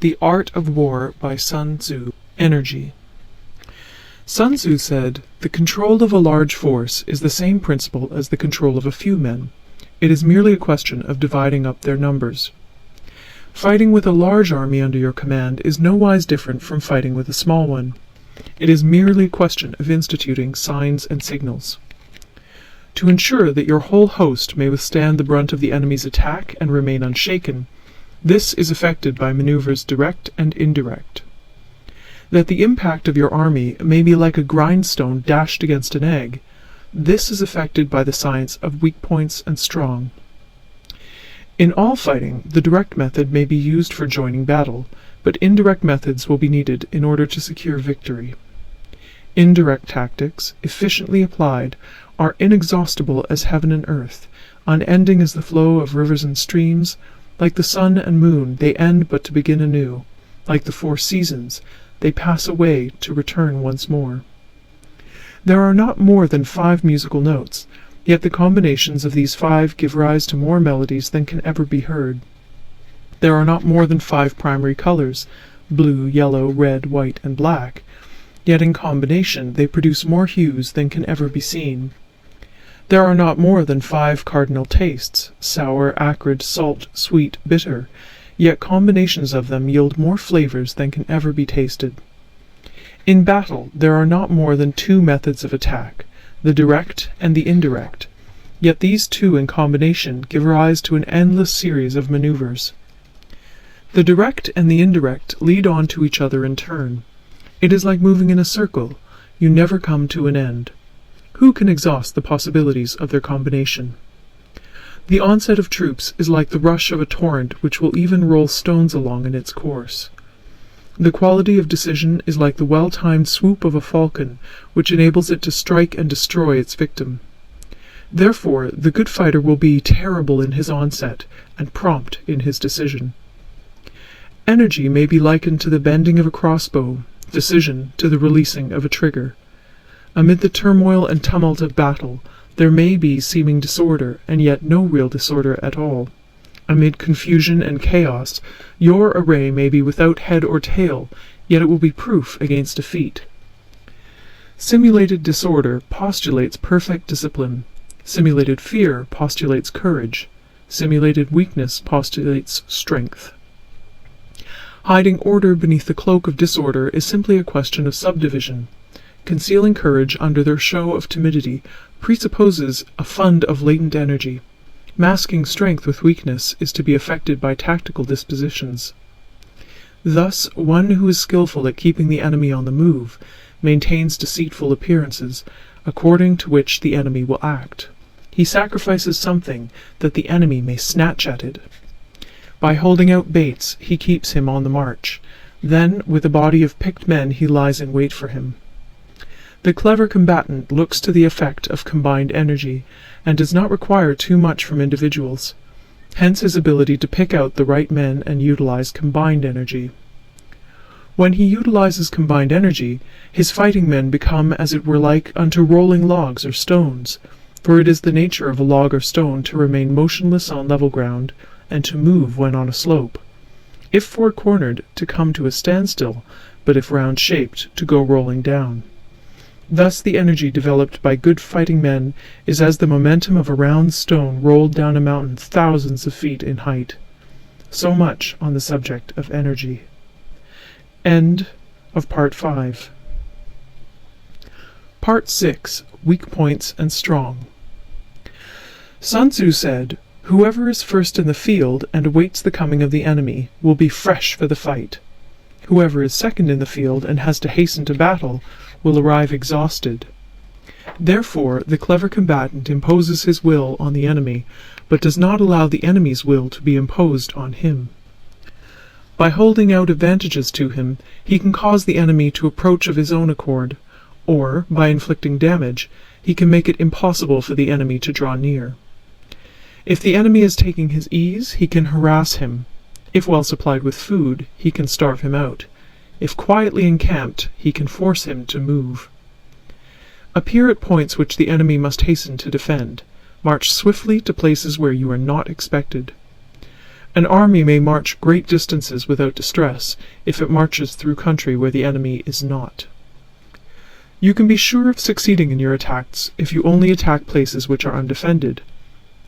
The Art of War by Sun Tzu. Energy. Sun Tzu said, "The control of a large force is the same principle as the control of a few men. It is merely a question of dividing up their numbers." Fighting with a large army under your command is nowise different from fighting with a small one. It is merely a question of instituting signs and signals. To ensure that your whole host may withstand the brunt of the enemy's attack and remain unshaken, this is effected by maneuvers direct and indirect. That the impact of your army may be like a grindstone dashed against an egg, this is effected by the science of weak points and strong. In all fighting, the direct method may be used for joining battle, but indirect methods will be needed in order to secure victory. Indirect tactics, efficiently applied, are inexhaustible as heaven and earth, unending as the flow of rivers and streams. Like the sun and moon, they end but to begin anew. Like the 4 seasons, they pass away to return once more. There are not more than 5 musical notes, yet the combinations of these 5 give rise to more melodies than can ever be heard. There are not more than 5 primary colors, blue, yellow, red, white, and black, yet in combination they produce more hues than can ever be seen. There are not more than 5 cardinal tastes, sour, acrid, salt, sweet, bitter, yet combinations of them yield more flavors than can ever be tasted. In battle, there are not more than 2 methods of attack, the direct and the indirect, yet these 2 in combination give rise to an endless series of maneuvers. The direct and the indirect lead on to each other in turn. It is like moving in a circle. You never come to an end. Who can exhaust the possibilities of their combination? The onset of troops is like the rush of a torrent which will even roll stones along in its course. The quality of decision is like the well-timed swoop of a falcon, which enables it to strike and destroy its victim. Therefore, the good fighter will be terrible in his onset and prompt in his decision. Energy may be likened to the bending of a crossbow, decision to the releasing of a trigger. Amid the turmoil and tumult of battle, there may be seeming disorder, and yet no real disorder at all. Amid confusion and chaos, your array may be without head or tail, yet it will be proof against defeat. Simulated disorder postulates perfect discipline. Simulated fear postulates courage. Simulated weakness postulates strength. Hiding order beneath the cloak of disorder is simply a question of subdivision. Concealing courage under their show of timidity presupposes a fund of latent energy. Masking strength with weakness is to be effected by tactical dispositions. Thus, one who is skillful at keeping the enemy on the move maintains deceitful appearances, according to which the enemy will act. He sacrifices something that the enemy may snatch at it. By holding out baits, he keeps him on the march. Then, with a body of picked men, he lies in wait for him. The clever combatant looks to the effect of combined energy, and does not require too much from individuals. Hence his ability to pick out the right men and utilize combined energy. When he utilizes combined energy, his fighting men become as it were like unto rolling logs or stones, for it is the nature of a log or stone to remain motionless on level ground, and to move when on a slope. If four-cornered, to come to a standstill, but if round-shaped, to go rolling down. Thus the energy developed by good fighting men is as the momentum of a round stone rolled down a mountain thousands of feet in height. So much on the subject of energy. End of Part 5. Part 6. Weak Points and Strong. Sun Tzu said, "Whoever is first in the field and awaits the coming of the enemy will be fresh for the fight. Whoever is second in the field and has to hasten to battle will arrive exhausted." Therefore, the clever combatant imposes his will on the enemy, but does not allow the enemy's will to be imposed on him. By holding out advantages to him, he can cause the enemy to approach of his own accord, or, by inflicting damage, he can make it impossible for the enemy to draw near. If the enemy is taking his ease, he can harass him. If well supplied with food, he can starve him out. If quietly encamped, he can force him to move. Appear at points which the enemy must hasten to defend. March swiftly to places where you are not expected. An army may march great distances without distress if it marches through country where the enemy is not. You can be sure of succeeding in your attacks if you only attack places which are undefended.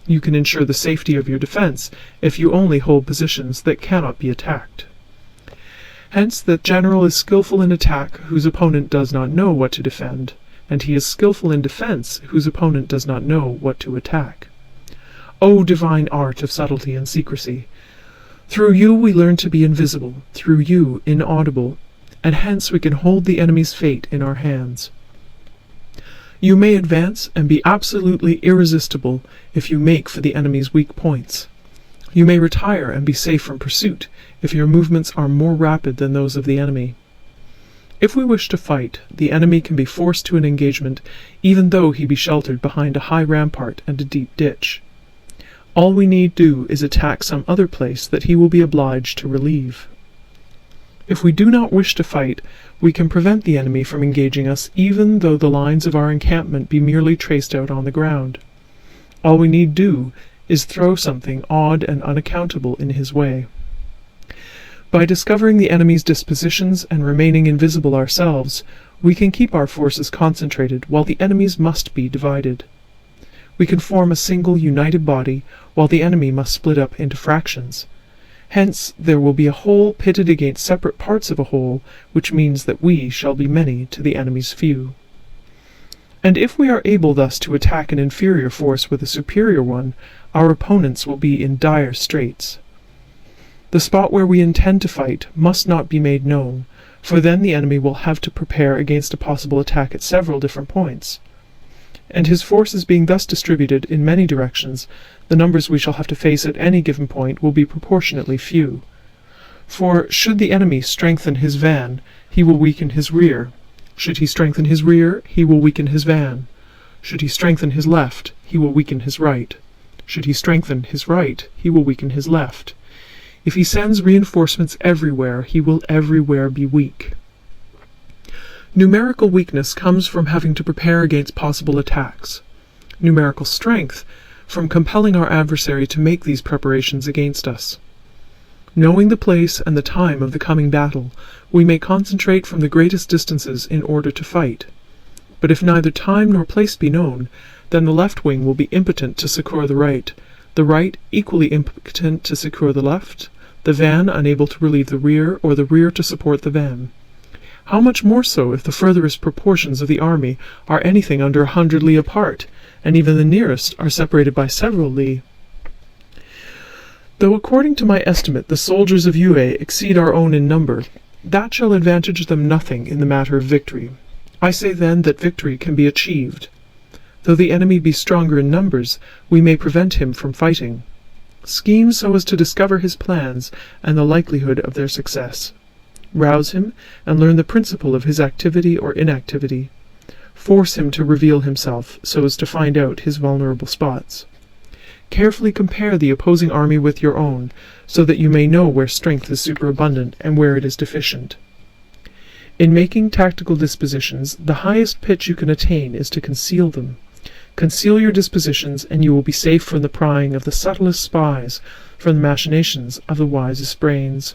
You can ensure the safety of your defense if you only hold positions that cannot be attacked. Hence, the general is skillful in attack whose opponent does not know what to defend, and he is skillful in defense whose opponent does not know what to attack. O divine art of subtlety and secrecy! Through you we learn to be invisible, through you inaudible, and hence we can hold the enemy's fate in our hands. You may advance and be absolutely irresistible if you make for the enemy's weak points. You may retire and be safe from pursuit if your movements are more rapid than those of the enemy. If we wish to fight, the enemy can be forced to an engagement even though he be sheltered behind a high rampart and a deep ditch. All we need do is attack some other place that he will be obliged to relieve. If we do not wish to fight, we can prevent the enemy from engaging us even though the lines of our encampment be merely traced out on the ground. All we need do is throw something odd and unaccountable in his way. By discovering the enemy's dispositions and remaining invisible ourselves, we can keep our forces concentrated while the enemy's must be divided. We can form a single united body while the enemy must split up into fractions. Hence there will be a whole pitted against separate parts of a whole, which means that we shall be many to the enemy's few. And if we are able thus to attack an inferior force with a superior one, our opponents will be in dire straits. The spot where we intend to fight must not be made known, for then the enemy will have to prepare against a possible attack at several different points. And his forces being thus distributed in many directions, the numbers we shall have to face at any given point will be proportionately few. For should the enemy strengthen his van, he will weaken his rear. Should he strengthen his rear, he will weaken his van. Should he strengthen his left, he will weaken his right. Should he strengthen his right, he will weaken his left. If he sends reinforcements everywhere, he will everywhere be weak. Numerical weakness comes from having to prepare against possible attacks. Numerical strength from compelling our adversary to make these preparations against us. Knowing the place and the time of the coming battle, we may concentrate from the greatest distances in order to fight. But if neither time nor place be known, then the left wing will be impotent to succour the right equally impotent to succour the left, the van unable to relieve the rear, or the rear to support the van. How much more so if the furthest proportions of the army are anything under 100 li apart, and even the nearest are separated by several li? Though according to my estimate the soldiers of Yue exceed our own in number, that shall advantage them nothing in the matter of victory. I say then that victory can be achieved. Though the enemy be stronger in numbers, we may prevent him from fighting. Scheme so as to discover his plans and the likelihood of their success. Rouse him and learn the principle of his activity or inactivity. Force him to reveal himself so as to find out his vulnerable spots. Carefully compare the opposing army with your own, so that you may know where strength is superabundant and where it is deficient. In making tactical dispositions, the highest pitch you can attain is to conceal them. Conceal your dispositions, and you will be safe from the prying of the subtlest spies, from the machinations of the wisest brains.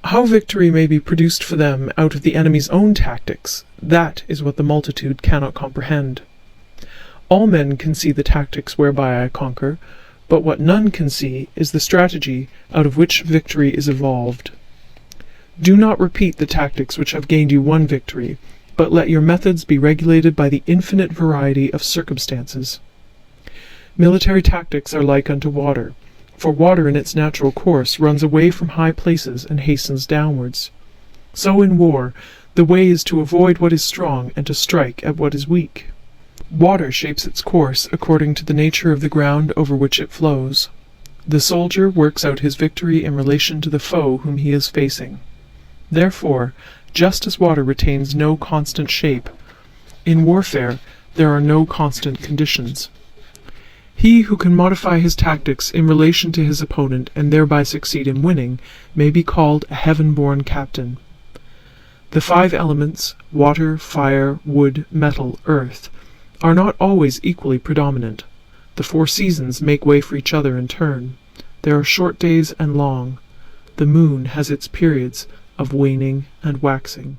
How victory may be produced for them out of the enemy's own tactics, that is what the multitude cannot comprehend. All men can see the tactics whereby I conquer, but what none can see is the strategy out of which victory is evolved. Do not repeat the tactics which have gained you one victory, but let your methods be regulated by the infinite variety of circumstances. Military tactics are like unto water, for water in its natural course runs away from high places and hastens downwards. So in war, the way is to avoid what is strong and to strike at what is weak. Water shapes its course according to the nature of the ground over which it flows. The soldier works out his victory in relation to the foe whom he is facing. Therefore, just as water retains no constant shape, in warfare there are no constant conditions. He who can modify his tactics in relation to his opponent and thereby succeed in winning may be called a heaven-born captain. The 5 elements, water, fire, wood, metal, earth, are not always equally predominant. The 4 seasons make way for each other in turn. There are short days and long. The moon has its periods of waning and waxing.